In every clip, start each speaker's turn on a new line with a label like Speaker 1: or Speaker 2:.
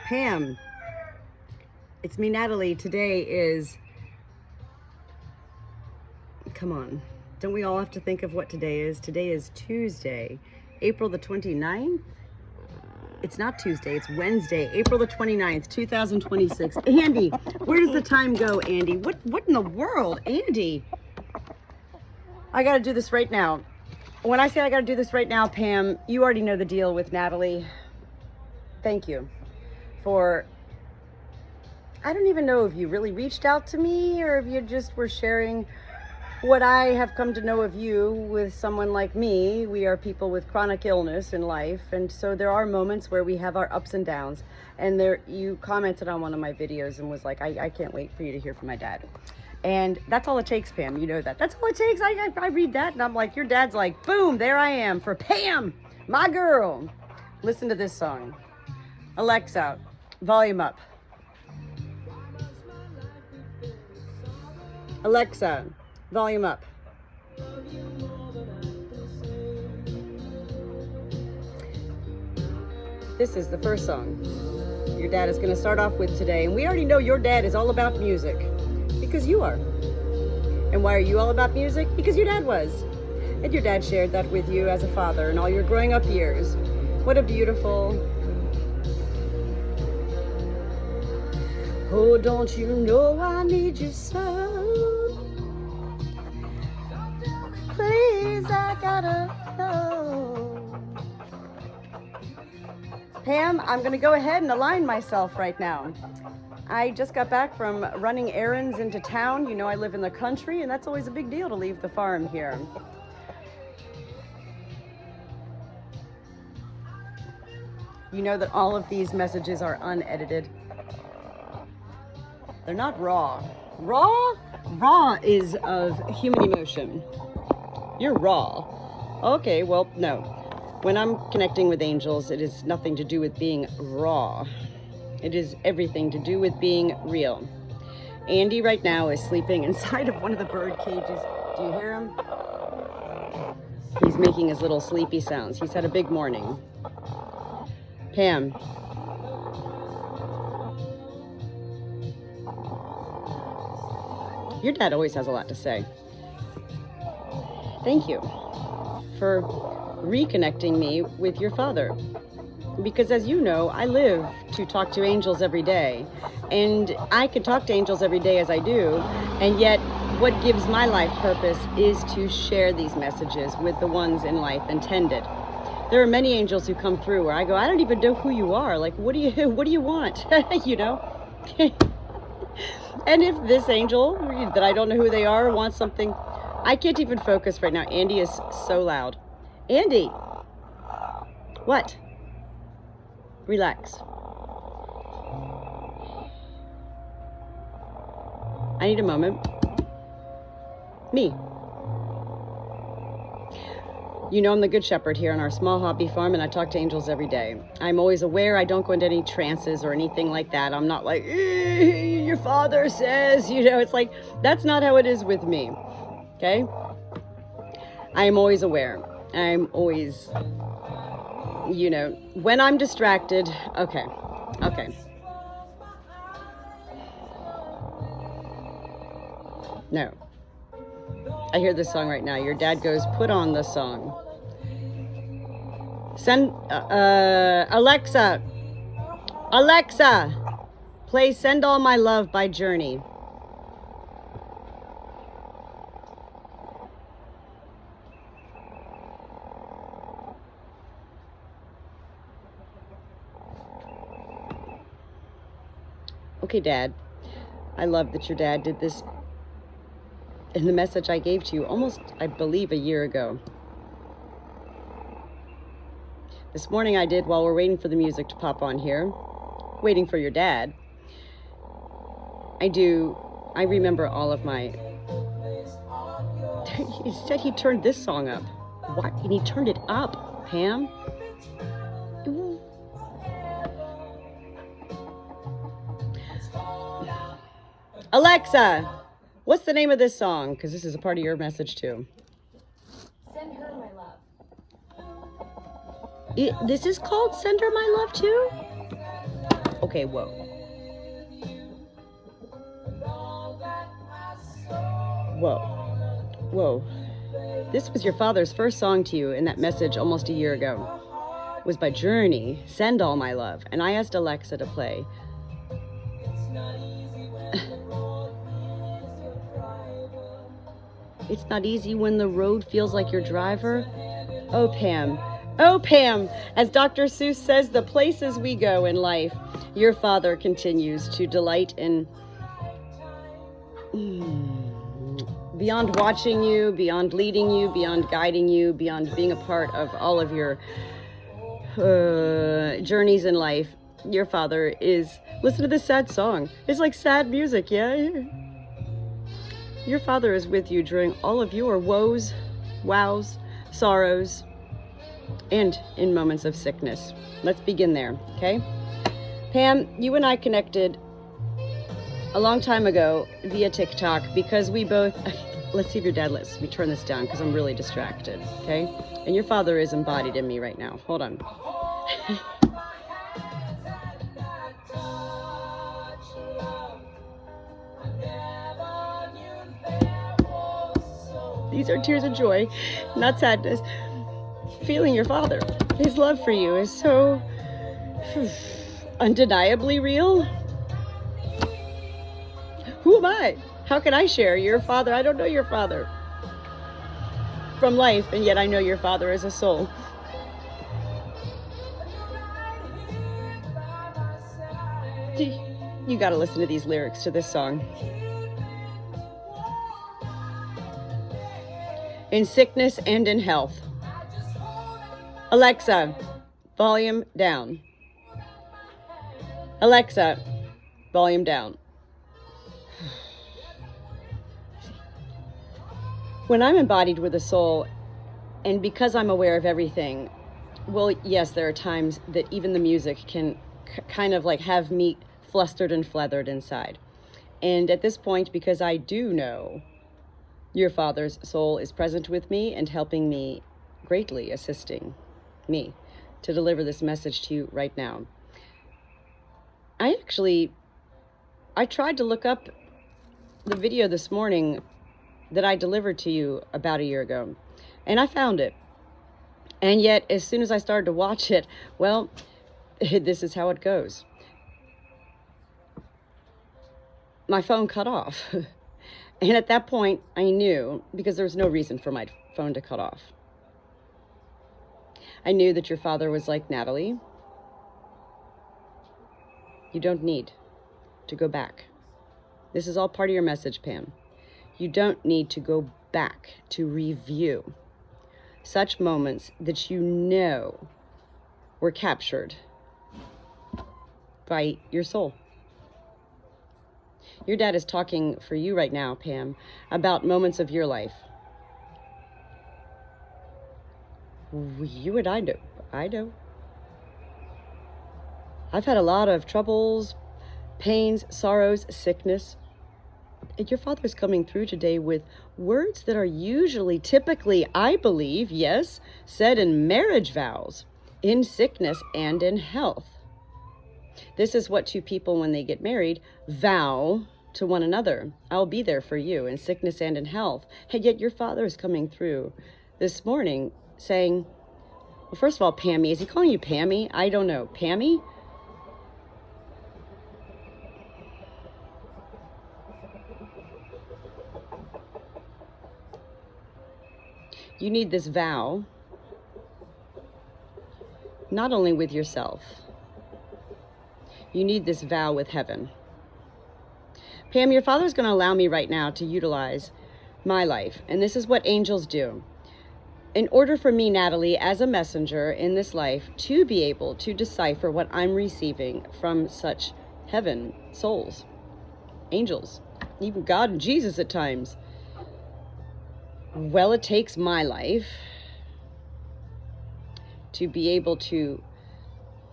Speaker 1: Pam, it's me, Natalie. Today is, come on, don't we all have to think of what today is? Today is Tuesday, April the 29th. It's not Tuesday, it's Wednesday, April the 29th, 2026. Andy, where does the time go, Andy? What in the world, Andy? I gotta do this right now. When I say I gotta do this right now, Pam, you already know the deal with Natalie. Thank you for, I don't even know if you really reached out to me or if you just were sharing what I have come to know of you with someone like me. We are people with chronic illness in life, and so there are moments where we have our ups and downs. And there, you commented on one of my videos and was like, I can't wait for you to hear from my dad. And that's all it takes, Pam. You know that. That's all it takes. I read that and I'm like, your dad's like, boom, there I am for Pam, my girl. Listen to this song. Alexa, volume up. Alexa, volume up. This is the first song your dad is going to start off with today. And we already know your dad is all about music because you are. And why are you all about music? Because your dad was. And your dad shared that with you as a father in all your growing up years. What a beautiful... Oh, don't you know I need you so? Please, I gotta know. Pam, I'm gonna go ahead and align myself right now. I just got back from running errands into town. You know I live in the country, and that's always a big deal to leave the farm here. You know that all of these messages are unedited. They're not raw. Raw is of human emotion. You're raw. Okay, well, no. When I'm connecting with angels, it is nothing to do with being raw. It is everything to do with being real. Andy right now is sleeping inside of one of the bird cages. Do you hear him? He's making his little sleepy sounds. He's had a big morning. Pam. Your dad always has a lot to say. Thank you for reconnecting me with your father. Because as you know, I live to talk to angels every day. And I can talk to angels every day as I do. And yet, what gives my life purpose is to share these messages with the ones in life intended. There are many angels who come through where I go, I don't even know who you are. Like, what do you want? You know? And if this angel, that I don't know who they are, wants something, I can't even focus right now. Andy is so loud. Andy! What? Relax. I need a moment. Me. You know I'm the good shepherd here on our small hobby farm, and I talk to angels every day. I'm always aware I don't go into any trances or anything like that. I'm not like, your father says, you know, it's like, that's not how it is with me, okay? I am always aware. I'm always, you know, when I'm distracted, okay. No. I hear this song right now. Your dad goes, put on the song. Send, Alexa, play Send All My Love by Journey. Okay, Dad, I love that your dad did this in the message I gave to you almost, I believe, a year ago. This morning I did while we're waiting for the music to pop on here, waiting for your dad. I remember all of my... He said he turned this song up. What? And he turned it up, Pam? Alexa, what's the name of this song? Because this is a part of your message too.
Speaker 2: Send Her My Love.
Speaker 1: This is called Send Her My Love too? Okay, whoa. Whoa. Whoa. This was your father's first song to you in that message almost a year ago. It was by Journey, Send All My Love. And I asked Alexa to play. It's not easy when the road feels like your driver. Oh, Pam. Oh, Pam. As Dr. Seuss says, the places we go in life, your father continues to delight in beyond watching you, beyond leading you, beyond guiding you, beyond being a part of all of your journeys in life. Your father is, listen to this sad song. It's like sad music, yeah? Your father is with you during all of your woes, wows, sorrows, and in moments of sickness. Let's begin there, okay? Pam, you and I connected a long time ago via TikTok because we both, let's see if your dad lets me turn this down because I'm really distracted, okay? And your father is embodied in me right now. Hold on. These are tears of joy, not sadness. Feeling your father. His love for you is so undeniably real. Who am I? How can I share your father? I don't know your father from life, and yet I know your father as a soul. You gotta listen to these lyrics to this song. In sickness and in health. Alexa, volume down. Alexa, volume down. When I'm embodied with a soul, and because I'm aware of everything, well, yes, there are times that even the music can kind of like have me flustered and flethered inside. And at this point, because I do know your father's soul is present with me and helping me greatly, assisting me to deliver this message to you right now. I tried to look up the video this morning that I delivered to you about a year ago, and I found it. And yet, as soon as I started to watch it, well, this is how it goes. My phone cut off. And at that point, I knew, because there was no reason for my phone to cut off. I knew that your father was like, Natalie, you don't need to go back. This is all part of your message, Pam. You don't need to go back to review such moments that you know were captured by your soul. Your dad is talking for you right now, Pam, about moments of your life. You and I know. I know. I've had a lot of troubles, pains, sorrows, sickness. And your father's coming through today with words that are usually, typically, I believe, yes, said in marriage vows, in sickness and in health. This is what two people, when they get married, vow to one another. I'll be there for you in sickness and in health. And yet your father is coming through this morning saying, well, first of all, Pammy, is he calling you Pammy? I don't know. Pammy? You need this vow, not only with yourself, you need this vow with heaven. Pam, your father's going to allow me right now to utilize my life, and this is what angels do. In order for me, Natalie, as a messenger in this life, to be able to decipher what I'm receiving from such heaven, souls, angels, even God and Jesus at times, well, it takes my life to be able to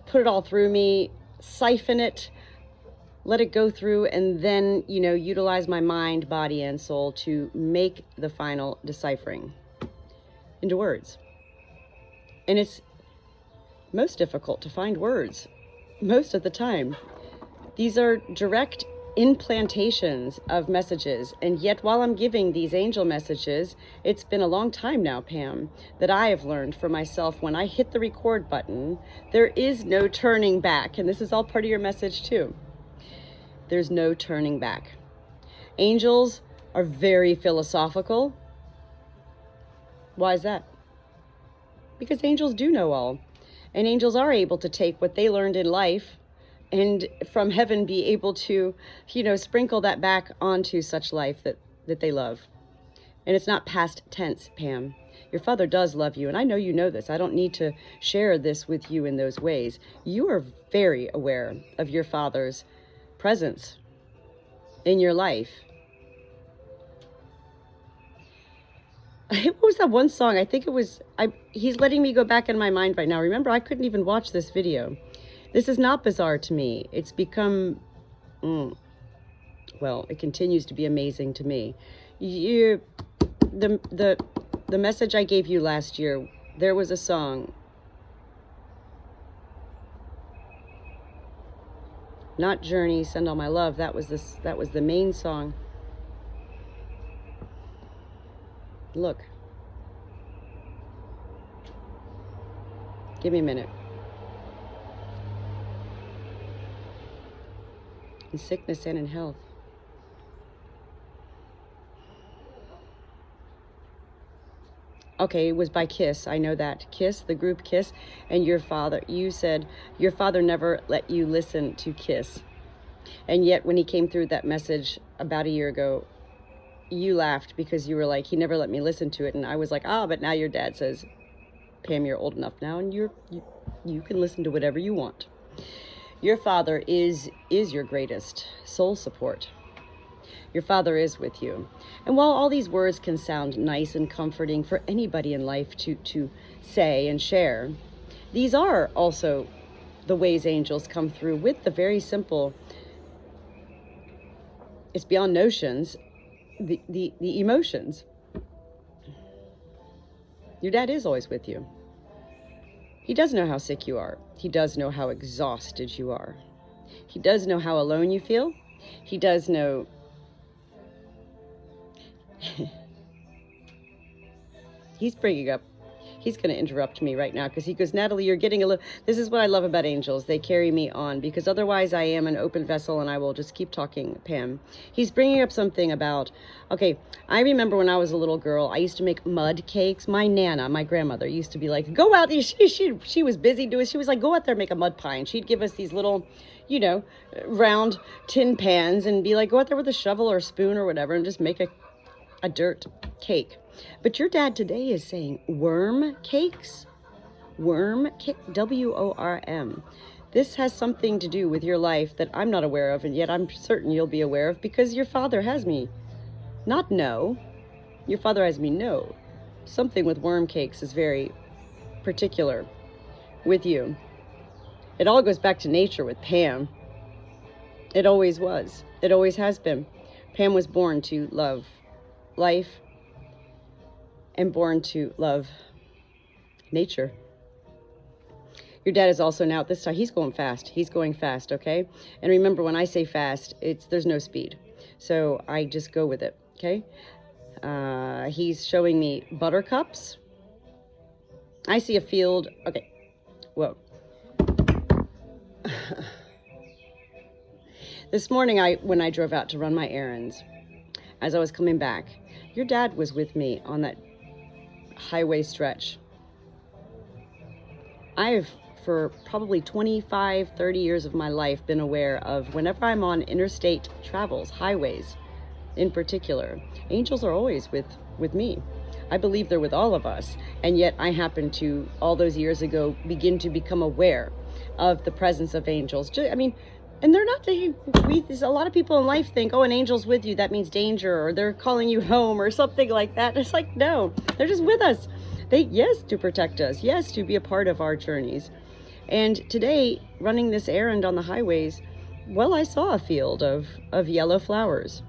Speaker 1: put it all through me, siphon it, let it go through, and then, utilize my mind, body, and soul to make the final deciphering into words. And it's most difficult to find words most of the time. These are direct implantations of messages. And yet while I'm giving these angel messages, it's been a long time now, Pam, that I have learned for myself, when I hit the record button, there is no turning back. And this is all part of your message too. There's no turning back. Angels are very philosophical. Why is that? Because angels do know all. And angels are able to take what they learned in life and from heaven be able to, sprinkle that back onto such life that they love. And it's not past tense, Pam. Your father does love you, and I know you know this. I don't need to share this with you in those ways. You are very aware of your father's presence in your life. What was that one song? I think it was, he's letting me go back in my mind right now. Remember, I couldn't even watch this video. This is not bizarre to me. It's become, well, it continues to be amazing to me. The message I gave you last year, there was a song. Not Journey, Send All My Love. That was the main song. Look. Give me a minute. In sickness and in health. Okay, it was by Kiss. I know that. Kiss, the group Kiss. And your father, you said your father never let you listen to Kiss. And yet when he came through that message about a year ago, you laughed because you were like, he never let me listen to it. And I was like, but now your dad says, Pam, you're old enough now and you can listen to whatever you want. Your father is your greatest soul support. Your father is with you. And while all these words can sound nice and comforting for anybody in life to say and share, these are also the ways angels come through with the very simple, it's beyond notions, the emotions. Your dad is always with you. He does know how sick you are. He does know how exhausted you are. He does know how alone you feel. He does know. He's bringing up, he's going to interrupt me right now because he goes, Natalie, you're getting a little, this is what I love about angels. They carry me on because otherwise I am an open vessel and I will just keep talking, Pam. He's bringing up something about, okay, I remember when I was a little girl, I used to make mud cakes. My Nana, my grandmother, used to be like, go out, she was busy doing, she was like, go out there and make a mud pie. And she'd give us these little, round tin pans and be like, go out there with a shovel or a spoon or whatever and just make a dirt cake. But your dad today is saying worm cakes, worm cake, W-O-R-M. This has something to do with your life that I'm not aware of, and yet I'm certain you'll be aware of because your father has me not know. Your father has me know. Something with worm cakes is very particular with you. It all goes back to nature with Pam. It always was. It always has been. Pam was born to love life and born to love nature. Your dad is also now at this time, he's going fast. He's going fast, okay? And remember, when I say fast, there's no speed. So I just go with it, okay? He's showing me buttercups. I see a field. Okay. Whoa. This morning, when I drove out to run my errands, as I was coming back, your dad was with me on that highway stretch. I've, for probably 25, 30 years of my life, been aware of whenever I'm on interstate travels, highways in particular, angels are always with me. I believe they're with all of us. And yet I happen to, all those years ago, begin to become aware of the presence of angels. I mean, and they're not, a lot of people in life think, oh, an angel's with you, that means danger, or they're calling you home, or something like that. It's like, no, they're just with us. Yes, to protect us. Yes, to be a part of our journeys. And today, running this errand on the highways, well, I saw a field of yellow flowers.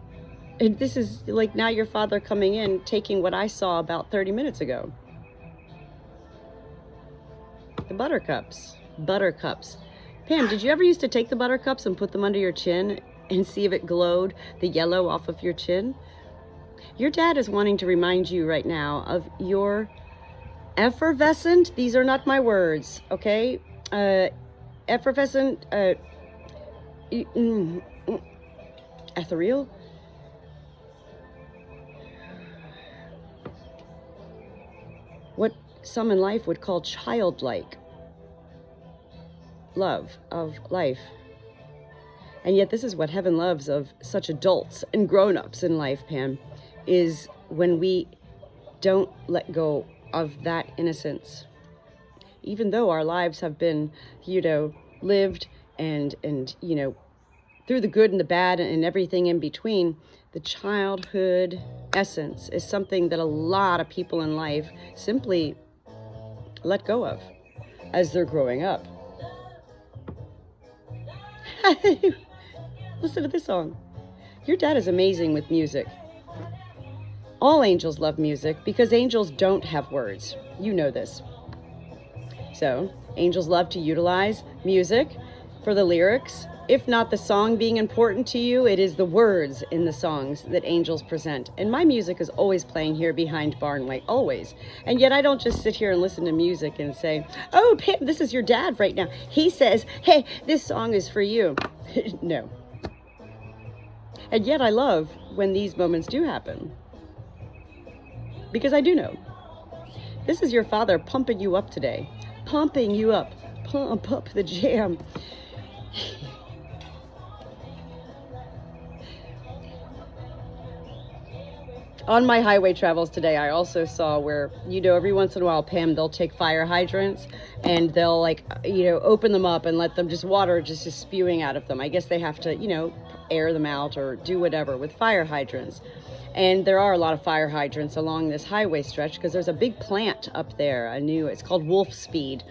Speaker 1: And this is like now your father coming in, taking what I saw about 30 minutes ago. The buttercups. Pam, did you ever used to take the buttercups and put them under your chin and see if it glowed the yellow off of your chin? Your dad is wanting to remind you right now of your effervescent, these are not my words, okay? Effervescent, ethereal? What some in life would call childlike love of life. And yet this is what heaven loves of such adults and grown-ups in life, Pam, is when we don't let go of that innocence. Even though our lives have been, lived and through the good and the bad and everything in between, the childhood essence is something that a lot of people in life simply let go of as they're growing up. Listen to this song. Your dad is amazing with music. All angels love music because angels don't have words. You know this. So, angels love to utilize music for the lyrics. If not the song being important to you, it is the words in the songs that angels present. And my music is always playing here behind Barnway, always. And yet I don't just sit here and listen to music and say, oh, Pam, this is your dad right now. He says, hey, this song is for you. No. And yet I love when these moments do happen. Because I do know. This is your father pumping you up today. Pumping you up. Pump up the jam. On my highway travels today, I also saw where, every once in a while, Pam, they'll take fire hydrants and they'll open them up and let them water just spewing out of them. I guess they have to, air them out or do whatever with fire hydrants. And there are a lot of fire hydrants along this highway stretch because there's a big plant up there, it's called Wolfspeed,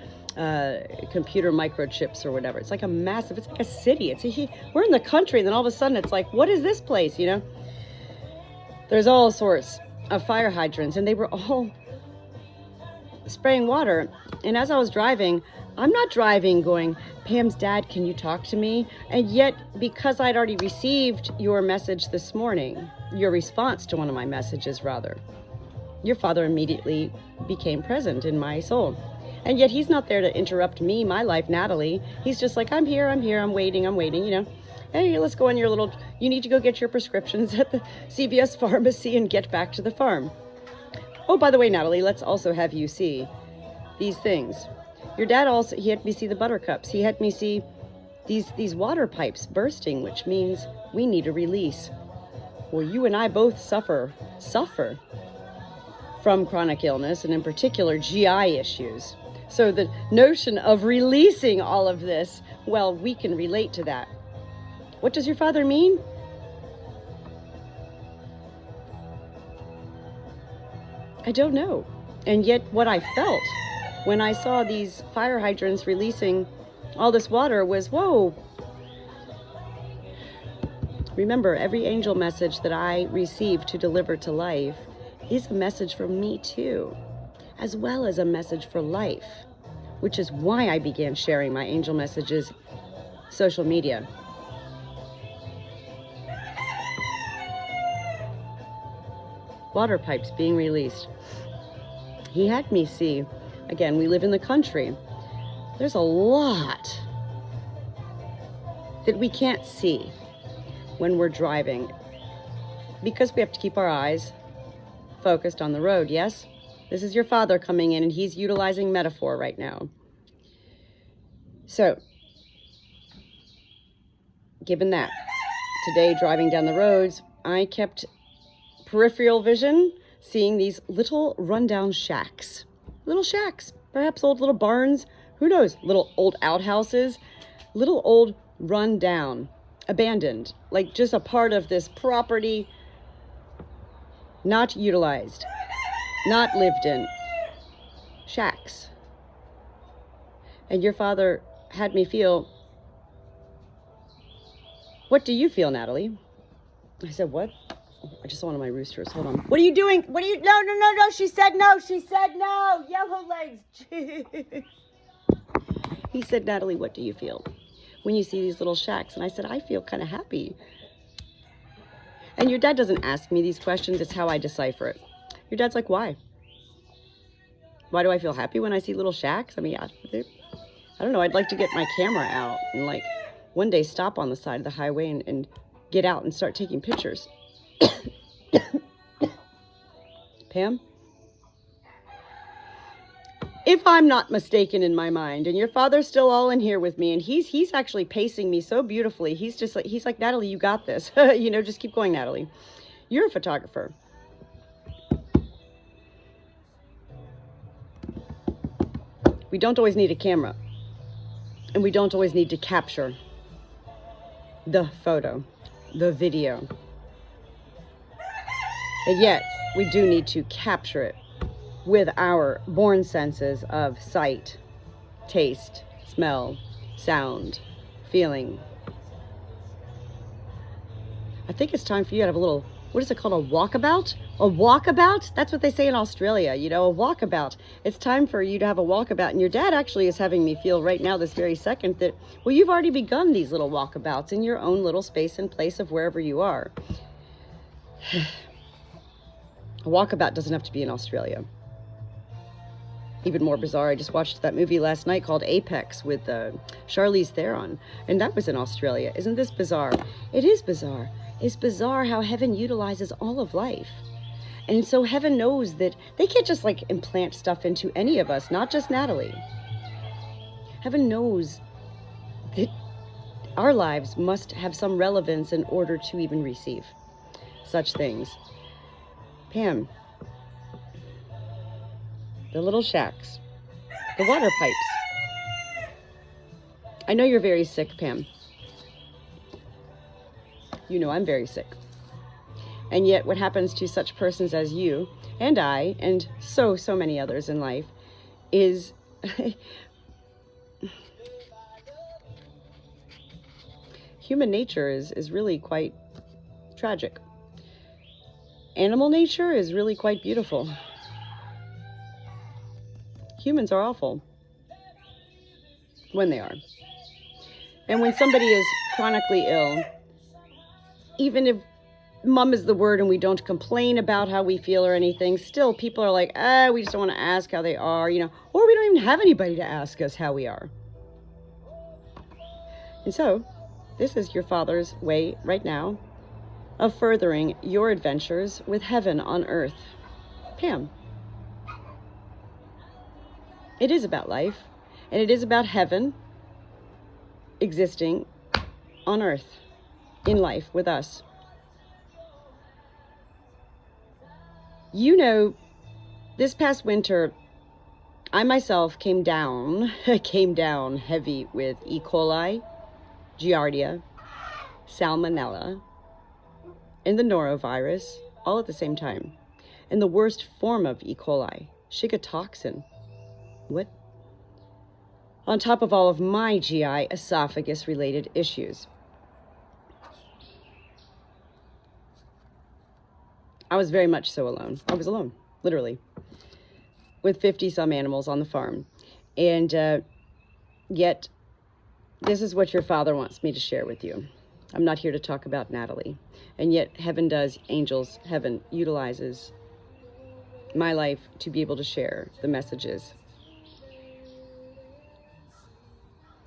Speaker 1: computer microchips or whatever. It's like it's like a city. We're in the country, and then all of a sudden it's like, what is this place, There's all sorts of fire hydrants, and they were all spraying water. And as I was driving, I'm not driving going, Pam's dad, can you talk to me? And yet, because I'd already received your message this morning, your response to one of my messages, rather, your father immediately became present in my soul. And yet he's not there to interrupt me, my life, Natalie. He's just like, I'm here, I'm waiting, Hey, let's go on you need to go get your prescriptions at the CVS pharmacy and get back to the farm. Oh, by the way, Natalie, let's also have you see these things. Your dad he had me see the buttercups. He had me see these water pipes bursting, which means we need a release. Well, you and I both suffer from chronic illness, and in particular, GI issues. So the notion of releasing all of this, well, we can relate to that. What does your father mean? I don't know. And yet what I felt when I saw these fire hydrants releasing all this water was, whoa. Remember, every angel message that I receive to deliver to life is a message from me too, as well as a message for life, which is why I began sharing my angel messages social media. Water pipes being released. He had me see, again, we live in the country. There's a lot that we can't see when we're driving because we have to keep our eyes focused on the road, yes? This is your father coming in, and he's utilizing metaphor right now. So, given that, today driving down the roads, I kept peripheral vision seeing these little rundown shacks. Little shacks, perhaps old little barns, who knows, little old outhouses, little old rundown, abandoned, like just a part of this property, not utilized, not lived in. Shacks. And your father had me feel, what do you feel, Natalie? I said, what? I just saw one of my roosters. Hold on. What are you doing? No. She said no. Yellow legs. He said, Natalie, what do you feel? when you see these little shacks? And I said, I feel kind of happy. And your dad doesn't ask me these questions. It's how I decipher it. Your dad's like, why? Why do I feel happy when I see little shacks? I mean, I don't know. I'd like to get my camera out and like one day stop on the side of the highway and get out and start taking pictures. Pam? If I'm not mistaken in my mind, and your father's still all in here with me, and he's actually pacing me so beautifully. He's like, Natalie, you got this. You know, just keep going, Natalie. You're a photographer. We don't always need a camera, and we don't always need to capture the photo, the video. And yet, we do need to capture it with our born senses of sight, taste, smell, sound, feeling. I think it's time for you to have a little, what is it called, a walkabout? A walkabout? That's what they say in Australia, you know, a walkabout. It's time for you to have a walkabout. And your dad actually is having me feel right now, this very second, that, well, you've already begun these little walkabouts in your own little space and place of wherever you are. A walkabout doesn't have to be in Australia. Even more bizarre, I just watched that movie last night called Apex with Charlize Theron, and that was in Australia. Isn't this bizarre? It is bizarre. It's bizarre how heaven utilizes all of life. And so heaven knows that they can't just like implant stuff into any of us, not just Natalie. Heaven knows that our lives must have some relevance in order to even receive such things. Pam, the little shacks, the water pipes. I know you're very sick, Pam. You know I'm very sick. And yet what happens to such persons as you and I and so many others in life is human nature is really quite tragic. Animal nature is really quite beautiful. Humans are awful when they are. And when somebody is chronically ill, even if mum is the word and we don't complain about how we feel or anything, still people are like, we just don't want to ask how they are, you know, or we don't even have anybody to ask us how we are. And so, this is your father's way right now of furthering your adventures with heaven on earth. Pam. It is about life, and it is about heaven existing on earth, in life with us. You know, this past winter, I myself came down heavy with E. coli, Giardia, Salmonella, and the norovirus, all at the same time. And the worst form of E. coli, Shiga-toxin. What? On top of all of my GI esophagus-related issues. I was very much so alone. I was alone, literally, with 50-some animals on the farm. And yet, this is what your father wants me to share with you. I'm not here to talk about Natalie. And yet, heaven does, angels, heaven utilizes my life to be able to share the messages.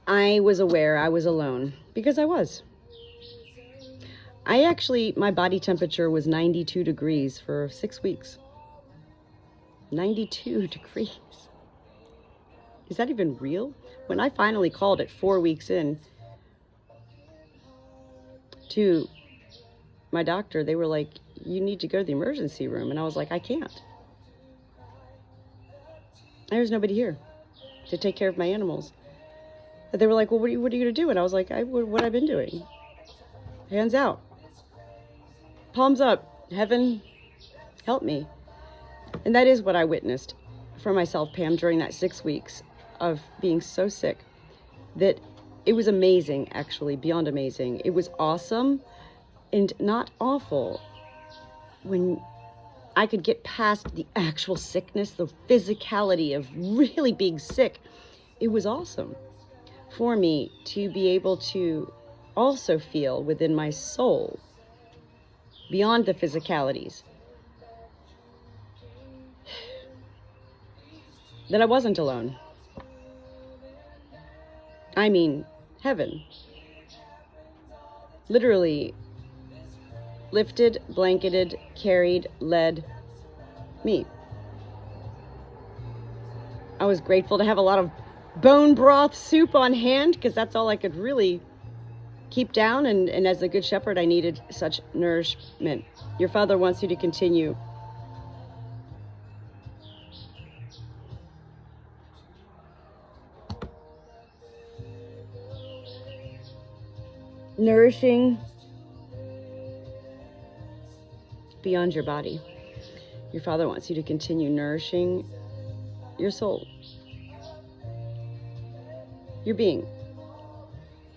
Speaker 1: I was aware I was alone, because I was. My body temperature was 92 degrees for 6 weeks. 92 degrees. Is that even real? When I finally called it 4 weeks in to my doctor, they were like, you need to go to the emergency room. And I was like, I can't. There's nobody here to take care of my animals. And they were like, well, what are you going to do? And I was like, what I've been doing. Hands out. Palms up. Heaven, help me. And that is what I witnessed for myself, Pam, during that 6 weeks of being so sick that it was amazing, actually, beyond amazing. It was awesome and not awful when I could get past the actual sickness, the physicality of really being sick. It was awesome. for me to be able to also feel within my soul, beyond the physicalities, that I wasn't alone. I mean, heaven. Literally lifted, blanketed, carried, led me. I was grateful to have a lot of bone broth soup on hand, because that's all I could really keep down, and as a good shepherd, I needed such nourishment. Your Father wants you to continue nourishing beyond your body. Your Father wants you to continue nourishing your soul, your being.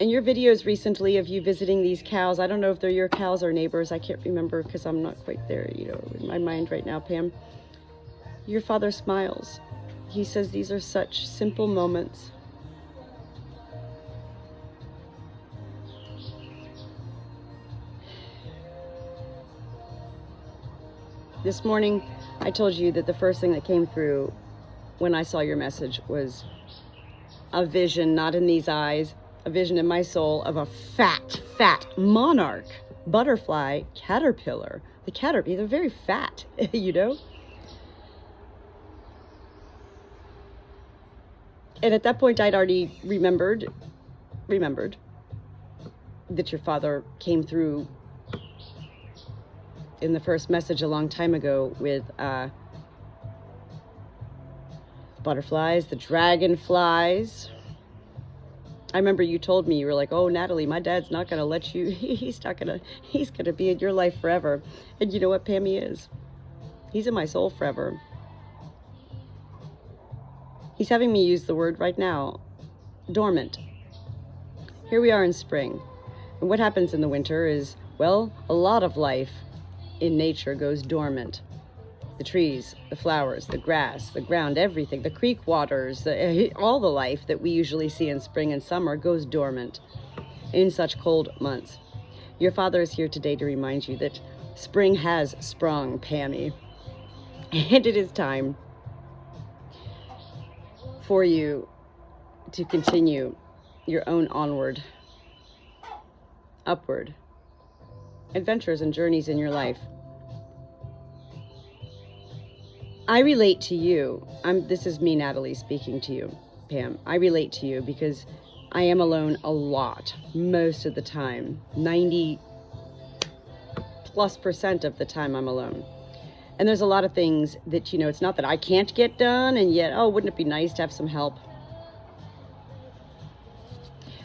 Speaker 1: And your videos recently of you visiting these cows, I don't know if they're your cows or neighbors, I can't remember because I'm not quite there, in my mind right now, Pam. Your Father smiles. He says these are such simple moments. This morning, I told you that the first thing that came through when I saw your message was a vision, not in these eyes, a vision in my soul of a fat monarch, butterfly, caterpillar. The caterpillar, they're very fat, And at that point, I'd already remembered that your Father came through in the first message a long time ago with butterflies, the dragonflies. I remember you told me, you were like, oh, Natalie, my dad's not going to let you, he's going to be in your life forever. And you know what, Pam, he is. He's in my soul forever. He's having me use the word right now, dormant. Here we are in spring. And what happens in the winter is, well, a lot of life in nature goes dormant. The trees, the flowers, the grass, the ground, everything, the creek waters, all the life that we usually see in spring and summer goes dormant in such cold months. Your Father is here today to remind you that spring has sprung, Pammy, and it is time for you to continue your own onward, upward adventures and journeys in your life. I relate to you. This is me, Natalie, speaking to you, Pam. I relate to you because I am alone a lot, most of the time. 90+% of the time I'm alone. And there's a lot of things that, it's not that I can't get done, and yet, oh, wouldn't it be nice to have some help?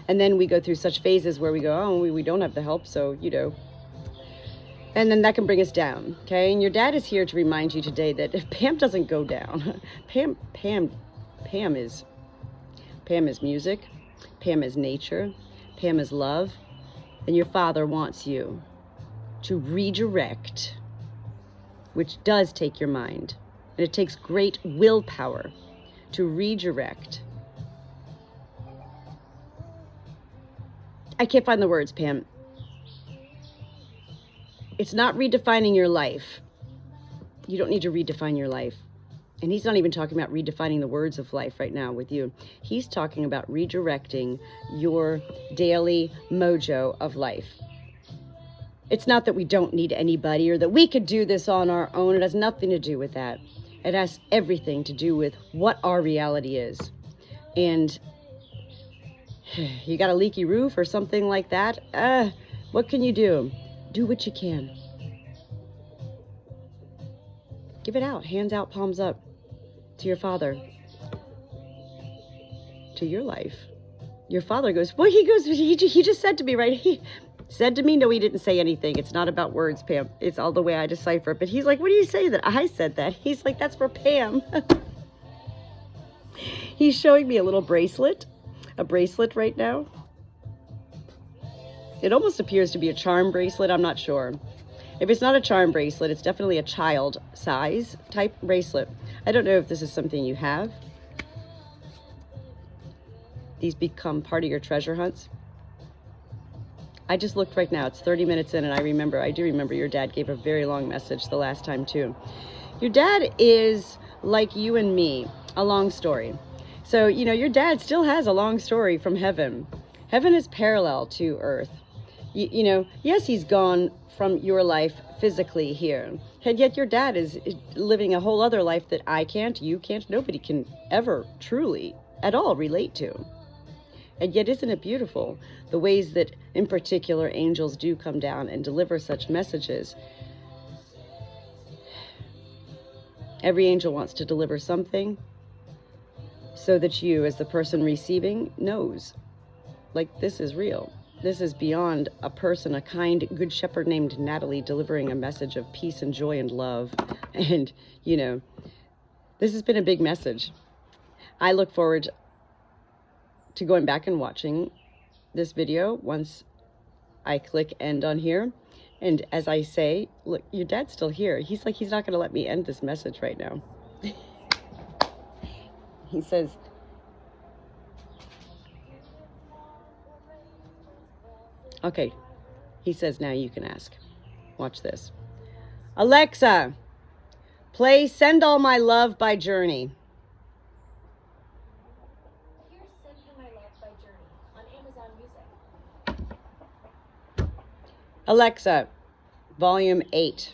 Speaker 1: And then we go through such phases where we go, oh, we don't have the help, so, And then that can bring us down, okay? And your dad is here to remind you today that Pam doesn't go down. Pam is music. Pam is nature. Pam is love. And your Father wants you to redirect, which does take your mind. And it takes great willpower to redirect. I can't find the words, Pam. It's not redefining your life. You don't need to redefine your life. And he's not even talking about redefining the words of life right now with you. He's talking about redirecting your daily mojo of life. It's not that we don't need anybody or that we could do this on our own. It has nothing to do with that. It has everything to do with what our reality is. And you got a leaky roof or something like that? What can you do? Do what you can. Give it out, hands out, palms up, to your Father, to your life. Your Father goes, well, he just said to me, right? He said to me, no, he didn't say anything. It's not about words, Pam. It's all the way I decipher it. But he's like, what do you say that I said that? He's like, that's for Pam. He's showing me a little bracelet, right now. It almost appears to be a charm bracelet. I'm not sure. If it's not a charm bracelet, it's definitely a child size type bracelet. I don't know if this is something you have. these become part of your treasure hunts. I just looked right now. It's 30 minutes in, and I do remember your dad gave a very long message the last time too. Your dad is like you and me, a long story. So, you know, your dad still has a long story from heaven. Heaven is parallel to earth. You know, yes, he's gone from your life physically here, and yet your dad is living a whole other life that I can't, you can't, nobody can ever truly at all relate to. And yet, isn't it beautiful the ways that in particular angels do come down and deliver such messages? Every angel wants to deliver something so that you, as the person receiving, knows, like, this is real. This is beyond a person, a kind, good shepherd named Natalie delivering a message of peace and joy and love. And, you know, this has been a big message. I look forward to going back and watching this video once I click end on here. And as I say, look, your dad's still here. He's like, he's not going to let me end this message right now. He says, okay, he says, now you can ask. Watch this. Alexa, play Send All My Love by Journey.
Speaker 2: Here's Send Her My Love by Journey on Amazon Music.
Speaker 1: Alexa, volume 8.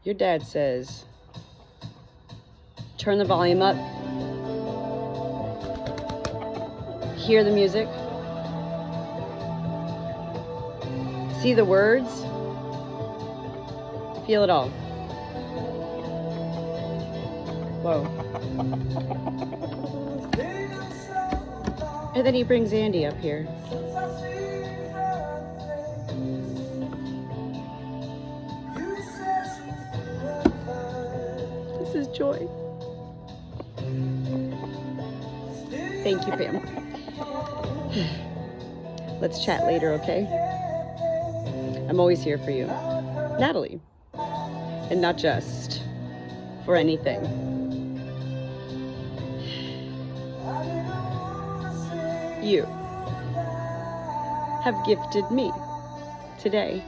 Speaker 1: Your dad says, turn the volume up. Hear the music. See the words. Feel it all. Whoa. And then he brings Andy up here. This is joy. Thank you, Pam. Let's chat later, okay? I'm always here for you. Natalie. And not just for anything. You have gifted me today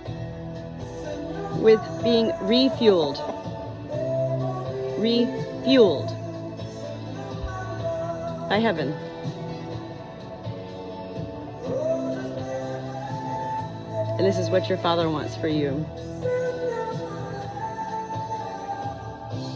Speaker 1: with being refueled by heaven. And this is what your Father wants for you.